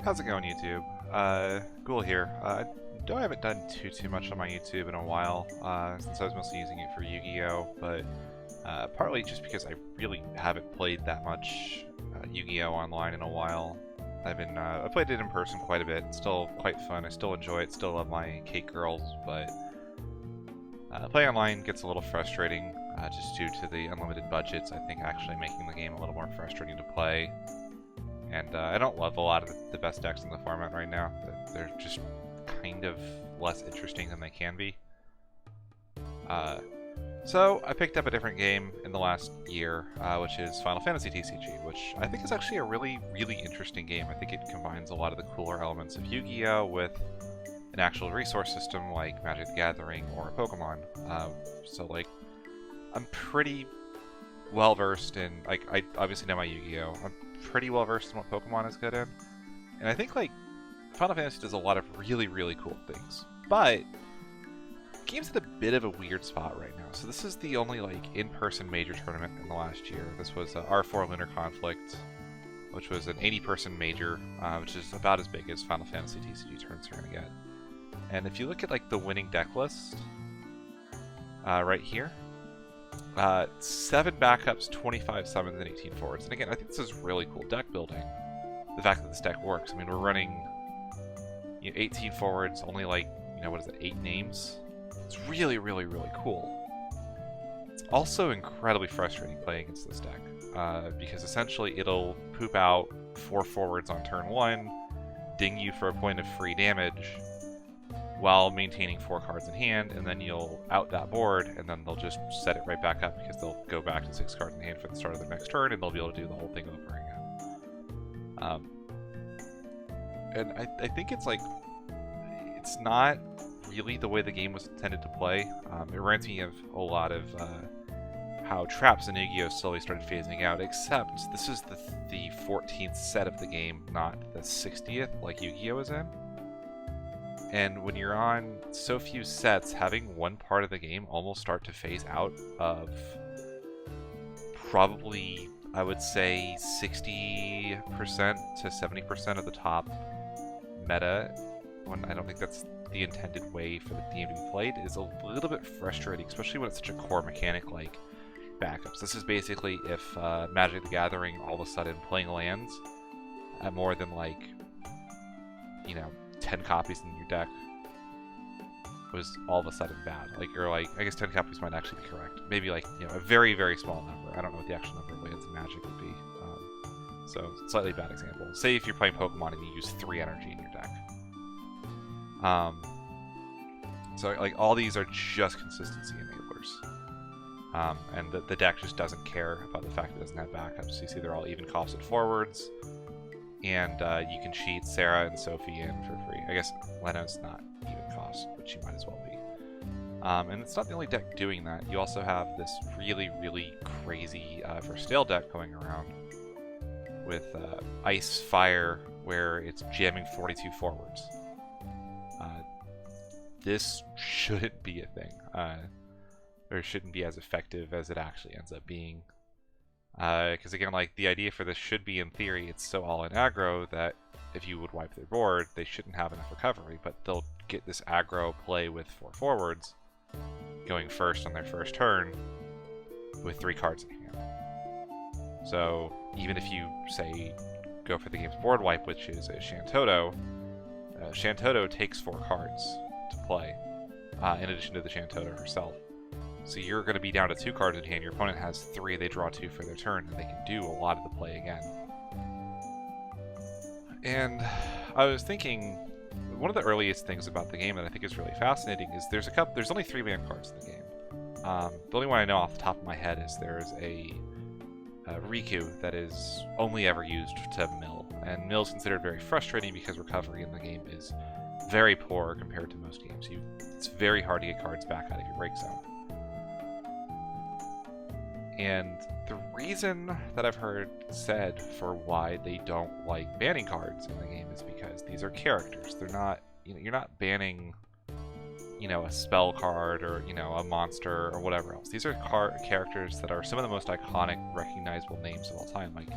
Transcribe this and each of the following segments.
How's it going, YouTube? Ghoul here. I know I haven't done too much on my YouTube in a while, since I was mostly using it for Yu-Gi-Oh, but partly just because I really haven't played that much Yu-Gi-Oh online in a while. I played it in person quite a bit. It's still quite fun. I still enjoy it. Still love my Cake Girls, but playing online gets a little frustrating just due to the unlimited budgets. I think actually making the game a little more frustrating to play. And I don't love a lot of the best decks in the format right now. They're just kind of less interesting than they can be. So I picked up a different game in the last year, which is Final Fantasy TCG, which I think is actually a really interesting game. I think it combines a lot of the cooler elements of Yu-Gi-Oh with an actual resource system like Magic the Gathering or Pokemon. So like, I'm pretty well versed in, like, I obviously know my Yu-Gi-Oh. I'm pretty well versed in what Pokemon is good in, and I think like Final Fantasy does a lot of really cool things, but the game's at a bit of a weird spot right now. So this is the only like in-person major tournament in the last year. This was R4 Lunar Conflict, which was an 80-person major, which is about as big as Final Fantasy TCG tournaments are gonna get. And if you look at like the winning deck list right here, 7 backups, 25 summons, and 18 forwards. And again, I think this is really cool deck building. The fact that this deck works. I mean, we're running 18 forwards, only like, what is it, 8 names? It's really cool. It's also incredibly frustrating playing against this deck, because essentially it'll poop out 4 forwards on turn 1, ding you for a point of free damage, while maintaining 4 cards in hand, and then you'll out that board, and then they'll just set it right back up because they'll go back to 6 cards in hand for the start of the next turn, and they'll be able to do the whole thing over again. And I think it's like, it's not really the way the game was intended to play. It reminds me of a lot of how traps in Yu-Gi-Oh slowly started phasing out, except this is the 14th set of the game, not the 60th like Yu-Gi-Oh is in. And when you're on so few sets, having one part of the game almost start to phase out of probably, I would say, 60% to 70% of the top meta, when I don't think that's the intended way for the game to be played, is a little bit frustrating, especially when it's such a core mechanic like backups. This is basically if Magic the Gathering all of a sudden playing lands at more than like, 10 copies in your deck was all of a sudden bad. Or I guess 10 copies might actually be correct. Maybe like, a very small number. I don't know what the actual number of lands in Magic would be. So, slightly bad example. Say if you're playing Pokemon and you use 3 energy in your deck. So, like, all these are just consistency enablers. And the deck just doesn't care about the fact it doesn't have backups. You see they're all even costed forwards. And you can cheat Sarah and Sophie in for free. I guess Leno's not even cost, but she might as well be. And it's not the only deck doing that. You also have this really crazy Verstale deck going around with Ice Fire, where it's jamming 42 forwards. This shouldn't be a thing, or shouldn't be as effective as it actually ends up being. Because again, like, the idea for this should be, in theory, it's so all in aggro that if you would wipe their board, they shouldn't have enough recovery, but they'll get this aggro play with 4 forwards, going first on their first turn, with 3 cards in hand. So, even if you, say, go for the game's board wipe, which is a Shantoto, Shantoto takes 4 cards to play, in addition to the Shantoto herself. So you're going to be down to 2 cards in hand, your opponent has 3, they draw 2 for their turn, and they can do a lot of the play again. And I was thinking, one of the earliest things about the game that I think is really fascinating is there's only 3 land cards in the game. The only one I know off the top of my head is there's a Riku that is only ever used to mill, and mill is considered very frustrating because recovery in the game is very poor compared to most games. It's very hard to get cards back out of your break zone. And the reason that I've heard said for why they don't like banning cards in the game is because these are characters. They're not, you're not banning, a spell card or, a monster or whatever else. These are characters that are some of the most iconic, recognizable names of all time. Like,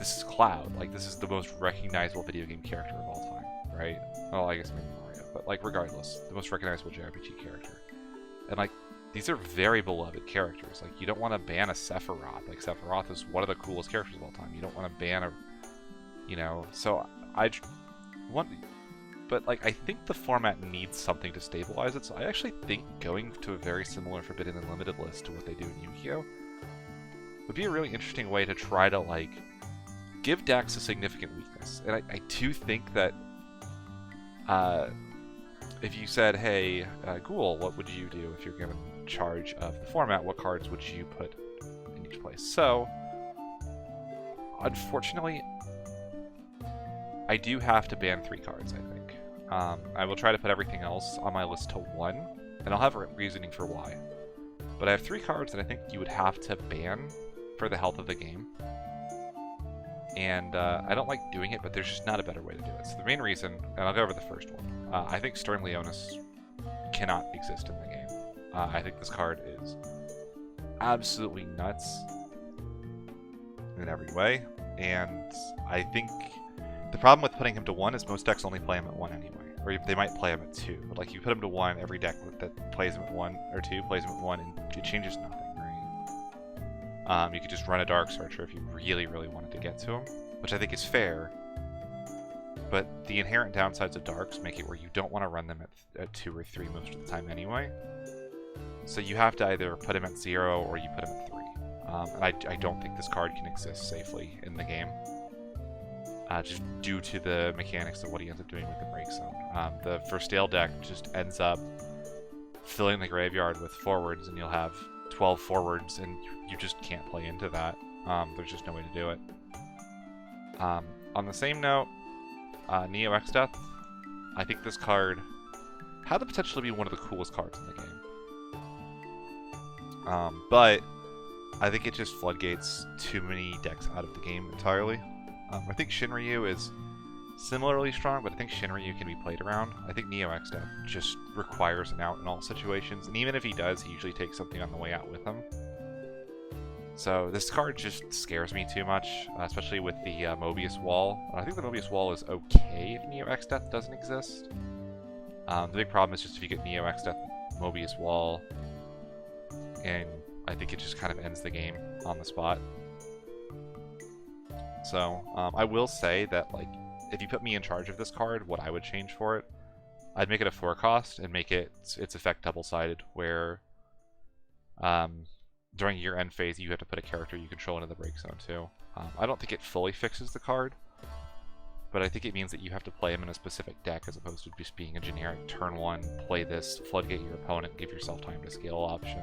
this is Cloud. Like, this is the most recognizable video game character of all time, right? Well, I guess maybe Mario, but like, regardless, the most recognizable JRPG character. And like, these are very beloved characters. Like, you don't want to ban a Sephiroth. Like, Sephiroth is one of the coolest characters of all time. You don't want to ban a, you know. So I want, but like, I think the format needs something to stabilize it. So I actually think going to a very similar Forbidden and Limited list to what they do in YuGiOh would be a really interesting way to try to like give decks a significant weakness. And I do think that if you said, hey, Ghoul, what would you do if you're given charge of the format? What cards would you put in each place? So, unfortunately, I do have to ban 3 cards, I think. I will try to put everything else on my list to 1, and I'll have a reasoning for why. But I have 3 cards that I think you would have to ban for the health of the game. And I don't like doing it, but there's just not a better way to do it. So the main reason, and I'll go over the first one, I think Stern Leonis cannot exist in the game. I think this card is absolutely nuts in every way, and I think the problem with putting him to 1 is most decks only play him at 1 anyway, or they might play him at 2, but like, you put him to 1, every deck that plays him at 1 or 2 plays him at 1, and it changes nothing, right? You could just run a Dark Searcher if you really, really wanted to get to him, which I think is fair, but the inherent downsides of Darks make it where you don't want to run them at 2 or 3 most of the time anyway. So you have to either put him at 0 or you put him at 3. And I don't think this card can exist safely in the game, just due to the mechanics of what he ends up doing with the Break Zone. The First Dale deck just ends up filling the graveyard with forwards, and you'll have 12 forwards, and you just can't play into that. There's just no way to do it. On the same note, Neo X Death, I think this card had the potential to be one of the coolest cards in the game. But I think it just floodgates too many decks out of the game entirely. I think Shinryu is similarly strong, but I think Shinryu can be played around. I think Neo X Death just requires an out in all situations, and even if he does, he usually takes something on the way out with him. So this card just scares me too much, especially with the Mobius Wall. I think the Mobius Wall is okay if Neo X Death doesn't exist. The big problem is just if you get Neo X Death, Mobius Wall, and I think it just kind of ends the game on the spot. So I will say that, like, if you put me in charge of this card, what I would change for it, I'd make it a 4 cost and make its effect double-sided, where during your end phase you have to put a character you control into the break zone too. I don't think it fully fixes the card, but I think it means that you have to play him in a specific deck as opposed to just being a generic turn 1, play this, floodgate your opponent, give yourself time to scale option.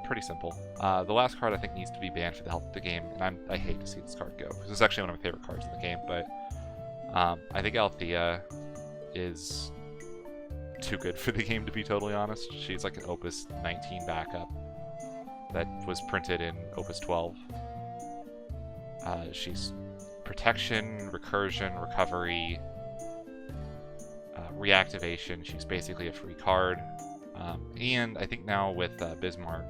Pretty simple. The last card I think needs to be banned for the health of the game, and I hate to see this card go, because it's actually one of my favorite cards in the game, but I think Althea is too good for the game, to be totally honest. She's like an Opus 19 backup that was printed in Opus 12. She's protection, recursion, recovery, reactivation. She's basically a free card. And I think now with Bismarck,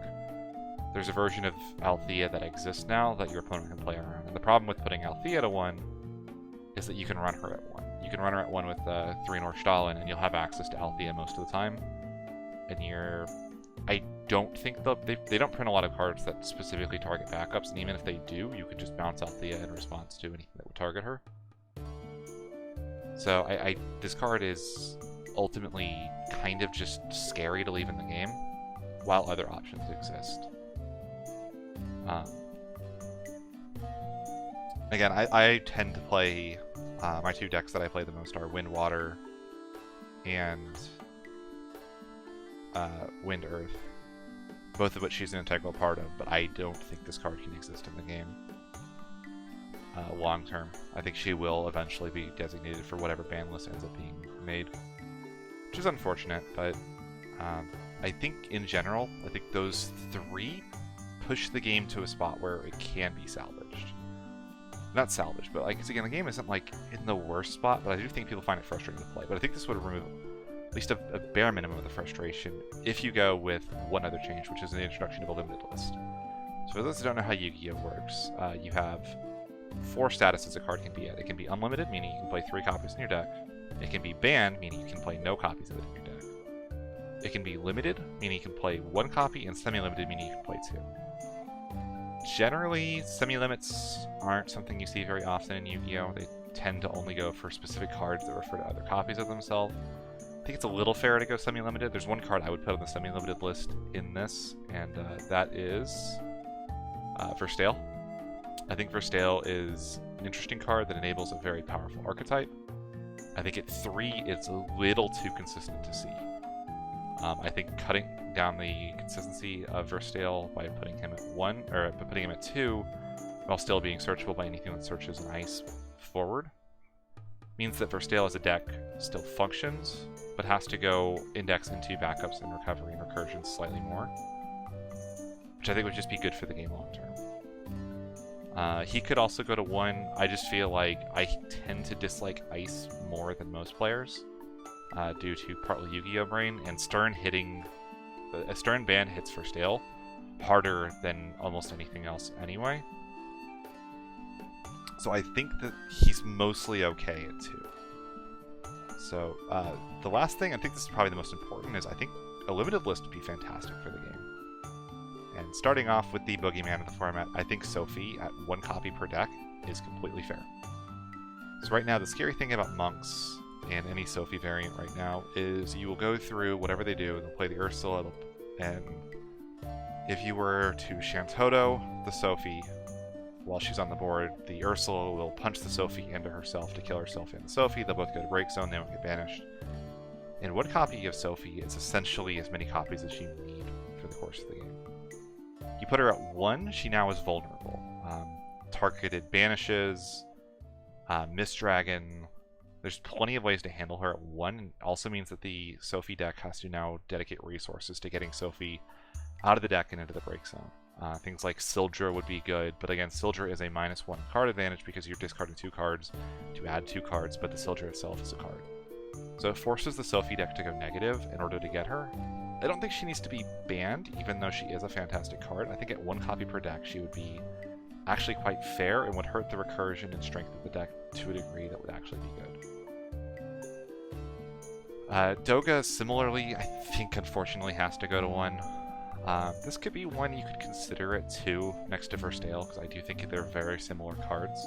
there's a version of Althea that exists now that your opponent can play around. And the problem with putting Althea to 1 is that you can run her at 1. You can run her at 1 with 3 North Stalin, and you'll have access to Althea most of the time. And I don't think they don't print a lot of cards that specifically target backups, and even if they do, you can just bounce Althea in response to anything that would target her. So this card is ultimately kind of just scary to leave in the game, while other options exist. Again, I tend to play, my 2 decks that I play the most are Wind Water and Wind Earth, both of which she's an integral part of, but I don't think this card can exist in the game long term. I think she will eventually be designated for whatever ban list ends up being made, which is unfortunate, but I think in general, I think those 3 push the game to a spot where it can be salvaged. Not salvaged, but like, 'cause again, the game isn't like in the worst spot, but I do think people find it frustrating to play. But I think this would remove at least a bare minimum of the frustration if you go with one other change, which is the introduction of a limited list. So for those who don't know how Yu-Gi-Oh works, you have 4 statuses a card can be at. It can be unlimited, meaning you can play 3 copies in your deck. It can be banned, meaning you can play no copies of it in your deck. It can be limited, meaning you can play 1 copy, and semi-limited, meaning you can play 2. Generally, semi-limits aren't something you see very often in Yu-Gi-Oh! They tend to only go for specific cards that refer to other copies of themselves. I think it's a little fair to go semi-limited. There's one card I would put on the semi-limited list in this, and that is Verstale. I think Verstale is an interesting card that enables a very powerful archetype. I think at 3, it's a little too consistent to see. I think cutting down the consistency of Verstale by putting him at 1, or by putting him at 2, while still being searchable by anything that searches an ice forward, means that Verstale as a deck still functions, but has to go index into backups and recovery and recursions slightly more, which I think would just be good for the game long term. He could also go to 1. I just feel like I tend to dislike ice more than most players, due to partly Yu-Gi-Oh! Brain, and Stern hitting... A Stern ban hits Verstale harder than almost anything else anyway. So I think that he's mostly okay at 2. So, the last thing, I think this is probably the most important, is I think a limited list would be fantastic for the game. And starting off with the boogeyman of the format, I think Sophie at 1 copy per deck is completely fair. So right now, the scary thing about monks and any Sophie variant right now is you will go through whatever they do, they'll play the Ursula, and if you were to Shantoto the Sophie while she's on the board, the Ursula will punch the Sophie into herself to kill herself and the Sophie. They'll both go to break zone, they won't get banished. In 1 copy of Sophie, it's essentially as many copies as you need for the course of the game. You put her at 1, she now is vulnerable. Targeted banishes, Mist Dragon. There's plenty of ways to handle her at 1, and it also means that the Sophie deck has to now dedicate resources to getting Sophie out of the deck and into the break zone. Things like Sildra would be good, but again, Sildra is a -1 card advantage because you're discarding 2 cards to add 2 cards, but the Sildra itself is a card. So it forces the Sophie deck to go negative in order to get her. I don't think she needs to be banned, even though she is a fantastic card. I think at 1 copy per deck, she would be actually quite fair and would hurt the recursion and strength of the deck to a degree that would actually be good. Doga, similarly, I think unfortunately has to go to 1. This could be one you could consider at 2 next to Verstale, because I do think they're very similar cards.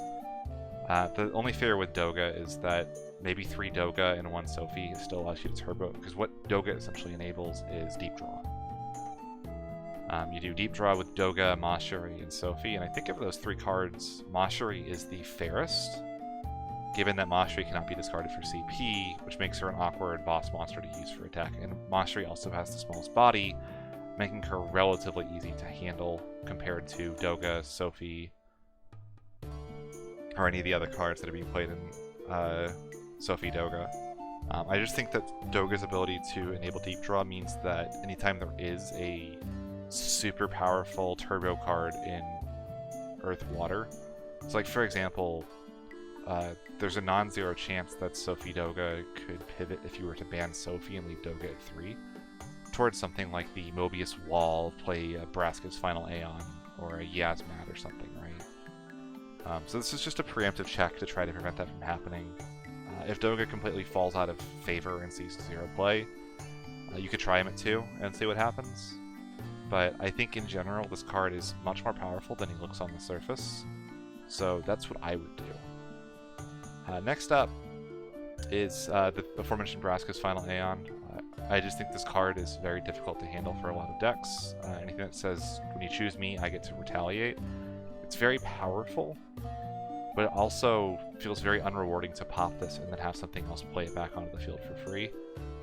The only fear with Doga is that maybe 3 Doga and 1 Sophie still allows you to turbo, because what Doga essentially enables is deep draw. You do deep draw with Doga, Mashuri, and Sophie, and I think of those 3 cards, Mashuri is the fairest, given that Mashuri cannot be discarded for CP, which makes her an awkward boss monster to use for attack, and Mashuri also has the smallest body, making her relatively easy to handle compared to Doga, Sophie, or any of the other cards that are being played in Sophie Doga. I just think that Doga's ability to enable deep draw means that anytime there is a super powerful turbo card in Earth Water, so like for example, there's a non-zero chance that Sophie Doga could pivot if you were to ban Sophie and leave Doga at 3 towards something like the Mobius Wall, play Braska's Final Aeon, or a Yasmat or something, right? So this is just a preemptive check to try to prevent that from happening. If Doga completely falls out of favor and sees 0 play, you could try him at 2 and see what happens. But I think in general this card is much more powerful than he looks on the surface, so that's what I would do. Next up is the aforementioned Braska's Final Aeon. I just think this card is very difficult to handle for a lot of decks. Anything that says, when you choose me, I get to retaliate. It's very powerful, but it also feels very unrewarding to pop this and then have something else play it back onto the field for free.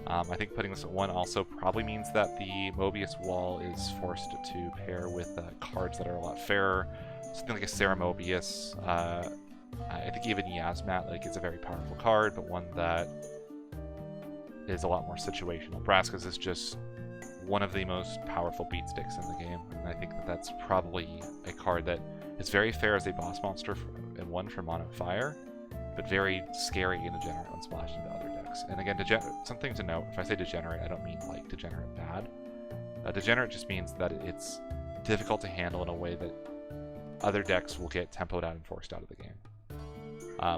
I think putting this at 1 also probably means that the Mobius Wall is forced to pair with cards that are a lot fairer. Something like a Sarah Mobius. I think even Yasmat, like, is a very powerful card, but one that is a lot more situational. Braska's is just one of the most powerful beat sticks in the game, and I think that that's probably a card that is very fair as a boss monster and 1 for mono fire, but very scary and degenerate when splashed into other decks. And again, something to note, if I say degenerate, I don't mean like degenerate bad. Degenerate just means that it's difficult to handle in a way that other decks will get tempoed out and forced out of the game.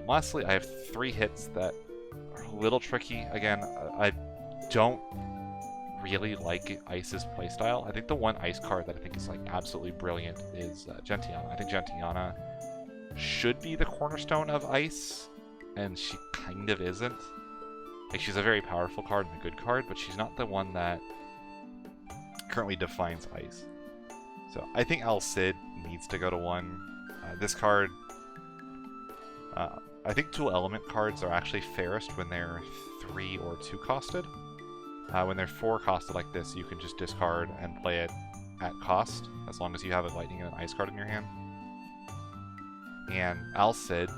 Lastly, I have 3 hits that are a little tricky. Again, I don't really like Ice's playstyle. I think the one Ice card that I think is like absolutely brilliant is Gentiana. I think Gentiana should be the cornerstone of Ice, and she kind of isn't. Like, she's a very powerful card and a good card, but she's not the one that currently defines Ice. So I think El Cid needs to go to 1. This card, I think dual element cards are actually fairest when they're 3 or 2 costed. When they're 4 costed like this, you can just discard and play it at cost, as long as you have a lightning and an ice card in your hand. And El Cid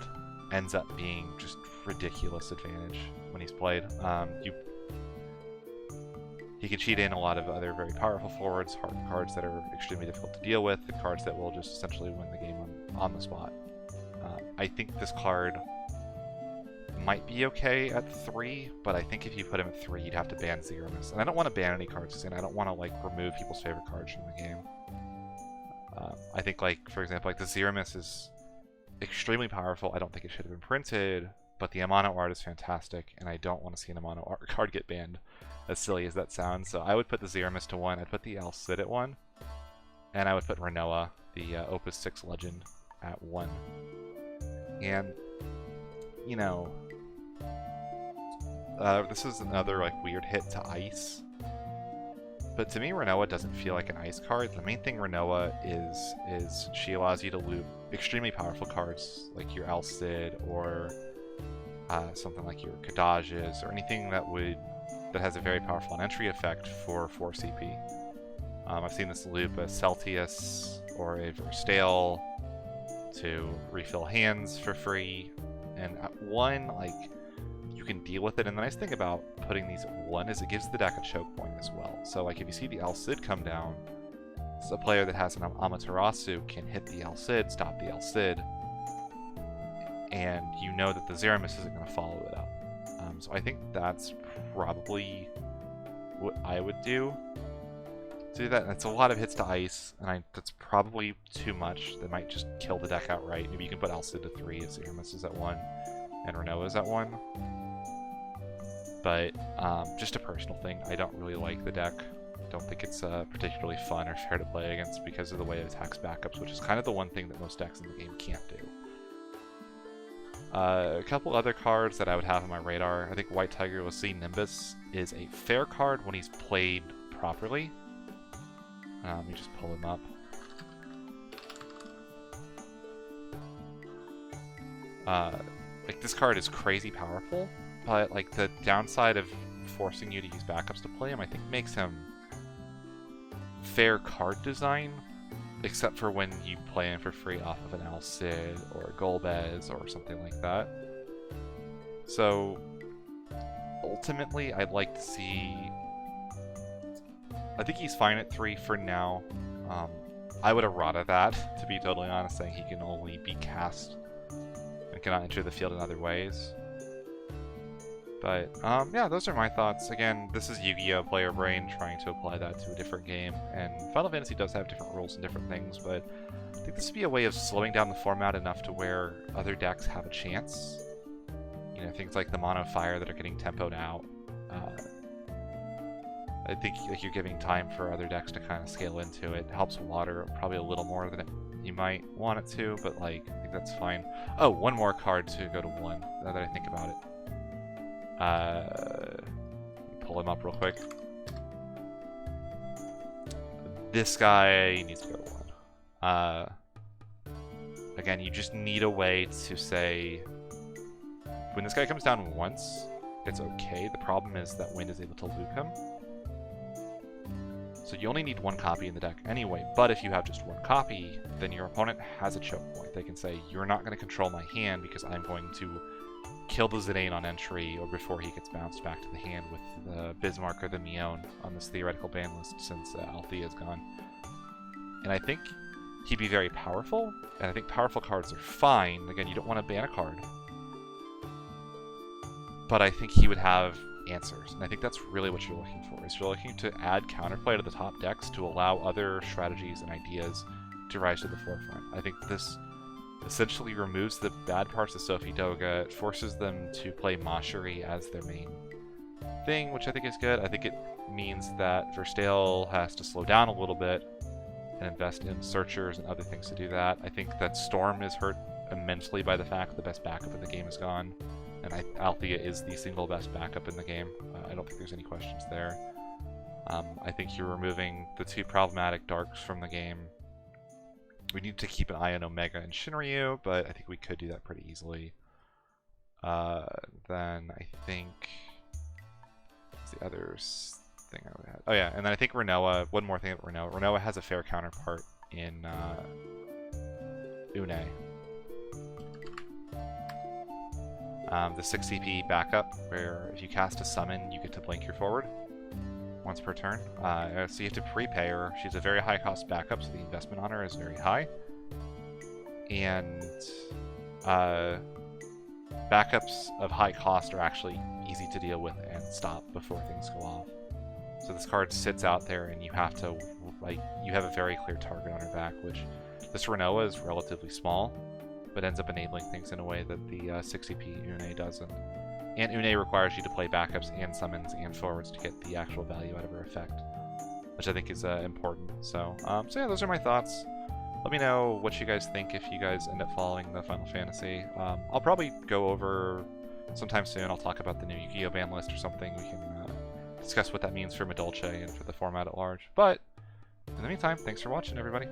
ends up being just ridiculous advantage when he's played. He can cheat in a lot of other very powerful forwards, hard cards that are extremely difficult to deal with, and cards that will just essentially win the game on the spot. I think this card might be okay at 3, but I think if you put him at 3, you'd have to ban Zeramis. And I don't want to ban any cards, and I don't want to like remove people's favorite cards from the game. I think, like, for example, like the Zeramis is extremely powerful. I don't think it should have been printed, but the Amano art is fantastic, and I don't want to see an Amano art card get banned, as silly as that sounds. So I would put the Zeramis to 1, I'd put the El Cid at 1, and I would put Renoa, the Opus 6 legend, at 1. And, you know, this is another like weird hit to Ice, but to me Renoa doesn't feel like an Ice card. The main thing Renoa is she allows you to loop extremely powerful cards like your El Cid or something like your Kadages or anything that has a very powerful entry effect for 4 CP. I've seen this loop a Celtius or a Verstale to refill hands for free, and at 1, like, you can deal with it. And the nice thing about putting these at 1 is it gives the deck a choke point as well. So like if you see the El Cid come down, a player that has an Amaterasu can hit the El Cid, stop the El Cid, and you know that the Zeramis isn't going to follow it up. So I think that's probably what I would do to do that. And it's a lot of hits to Ice, and that's probably too much. That might just kill the deck outright. Maybe you can put El Cid to 3 if Zeramis is at 1 and Renoa is at 1. But just a personal thing, I don't really like the deck. I don't think it's particularly fun or fair to play against because of the way it attacks backups, which is kind of the one thing that most decks in the game can't do. A couple other cards that I would have on my radar. I think White Tiger Lassie Nimbus is a fair card when he's played properly. Let me just pull him up. Like, this card is crazy powerful, but like the downside of forcing you to use backups to play him, I think makes him fair card design, except for when you play him for free off of an El Cid or a Golbez or something like that. So ultimately, I'd like to see... I think he's fine at 3 for now. I would errata that, to be totally honest, saying he can only be cast and cannot enter the field in other ways. But, yeah, those are my thoughts. Again, this is YuGiOh Player Brain trying to apply that to a different game, and Final Fantasy does have different rules and different things, but I think this would be a way of slowing down the format enough to where other decks have a chance. You know, things like the Mono Fire that are getting tempoed out. I think like you're giving time for other decks to kind of scale into it. It helps Water probably a little more than you might want it to, but like I think that's fine. Oh, one more card to go to 1, now that I think about it. Pull him up real quick. This guy needs to go to 1. Again, you just need a way to say, when this guy comes down once, it's okay. The problem is that Wind is able to loop him. So you only need 1 copy in the deck anyway, but if you have just 1 copy, then your opponent has a choke point. They can say, you're not going to control my hand because I'm going to kill the Zidane on entry or before he gets bounced back to the hand with the Bismarck or the Mion on this theoretical ban list since Althea is gone. And I think he'd be very powerful, and I think powerful cards are fine. Again, you don't want to ban a card. But I think he would have answers. And I think that's really what you're looking for, is you're looking to add counterplay to the top decks to allow other strategies and ideas to rise to the forefront. I think this essentially removes the bad parts of Sophie Doga. It forces them to play Mashiri as their main thing, which I think is good. I think it means that Verstale has to slow down a little bit and invest in searchers and other things to do that. I think that Storm is hurt immensely by the fact the best backup in the game is gone, and Althea is the single best backup in the game. I don't think there's any questions there. I think you're removing the two problematic darks from the game. We need to keep an eye on Omega and Shinryu, but I think we could do that pretty easily. Then I think... what's the other thing I would have? Oh yeah, and then I think Renoa, one more thing about Renoa. Renoa has a fair counterpart in Une. The 6 CP backup, where if you cast a summon, you get to blink your forward once per turn. So you have to prepay her. She's a very high cost backup, so the investment on her is very high. And backups of high cost are actually easy to deal with and stop before things go off. So this card sits out there and you have to, like, you have a very clear target on her back, which this Renoa is relatively small, but ends up enabling things in a way that the 6CP Une doesn't. And Une requires you to play backups and summons and forwards to get the actual value out of her effect, which I think is important. So yeah, those are my thoughts. Let me know what you guys think if you guys end up following the Final Fantasy. I'll probably go over sometime soon. I'll talk about the new YuGiOh ban list or something. We can discuss what that means for Madolche and for the format at large. But in the meantime, thanks for watching, everybody.